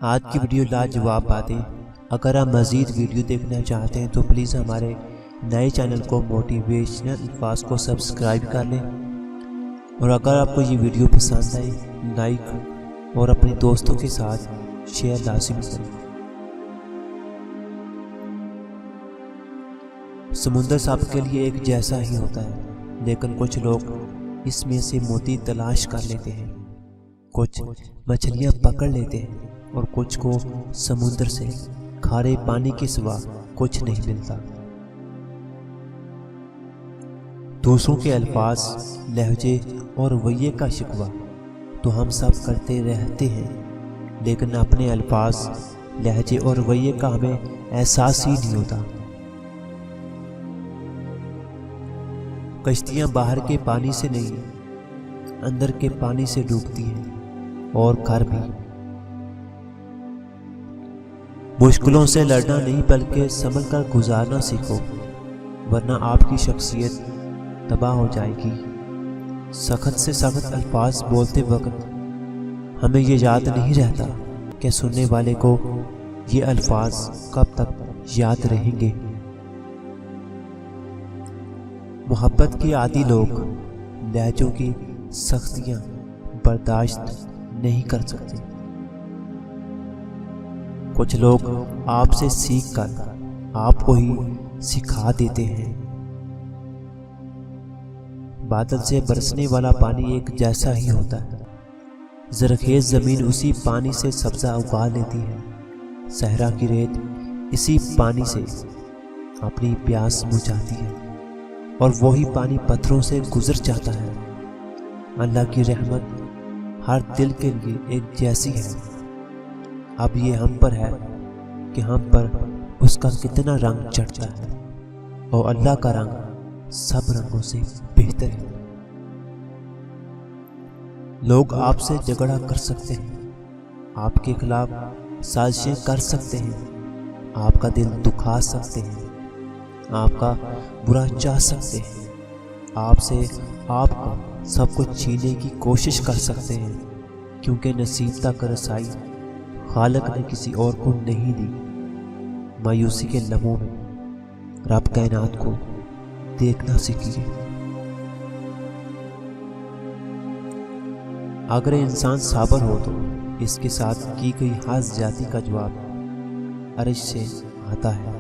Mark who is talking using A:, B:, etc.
A: आज की वीडियो लाजवाब बातें। अगर आप मज़ीद वीडियो देखना चाहते हैं तो प्लीज़ हमारे नए चैनल को मोटिवेशनल अल्फाज को सब्सक्राइब कर लें, और अगर आपको ये वीडियो पसंद आए लाइक और अपने दोस्तों के साथ शेयर लाजिमी करें। समुंदर सबके लिए एक जैसा ही होता है, लेकिन कुछ लोग इसमें से मोती तलाश कर लेते हैं, कुछ मछलियां पकड़ लेते हैं और कुछ को समुंदर से खारे पानी के सिवा कुछ नहीं मिलता। दूसरों के अल्फाज, लहजे और रवैये का शिकवा तो हम सब करते रहते हैं, लेकिन अपने अल्फाज, लहजे और रवैये का हमें एहसास ही नहीं होता। कश्तियां बाहर के पानी से नहीं, अंदर के पानी से डूबती हैं, और घर भी। मुश्किलों से लड़ना नहीं बल्कि संभल कर गुजारना सीखो, वरना आपकी शख्सियत तबाह हो जाएगी। सख्त से सख्त अल्फाज बोलते वक्त हमें ये याद नहीं रहता कि सुनने वाले को ये अल्फाज कब तक याद रहेंगे। मोहब्बत के आदी लोग लहजों की सख्तियां बर्दाश्त नहीं कर सकते। कुछ लोग आपसे सीख कर आपको ही सिखा देते हैं। बादल से बरसने वाला पानी एक जैसा ही होता है। जरखेज जमीन उसी पानी से सब्जा उगा लेती है। सहरा की रेत इसी पानी से अपनी प्यास बुझाती है, और वही पानी पत्थरों से गुजर जाता है। अल्लाह की रहमत हर दिल के लिए एक जैसी है। अब ये हम पर है कि हम पर उसका कितना रंग चढ़ता है, और अल्लाह का रंग सब रंगों से बेहतर है। लोग आपसे झगड़ा कर सकते हैं, आपके खिलाफ साजिशें कर सकते हैं, आपका दिल दुखा सकते हैं, आपका बुरा चाह सकते हैं, आपसे आपको सब कुछ छीनने की कोशिश कर सकते हैं, क्योंकि नसीब तक रसाई खालिक ने किसी और को नहीं दी। मायूसी के लम्हों में रब कायनात को देखना सीखिए। अगर इंसान साबर हो तो इसके साथ की गई हर ज्यादती का जवाब अर्श से आता है।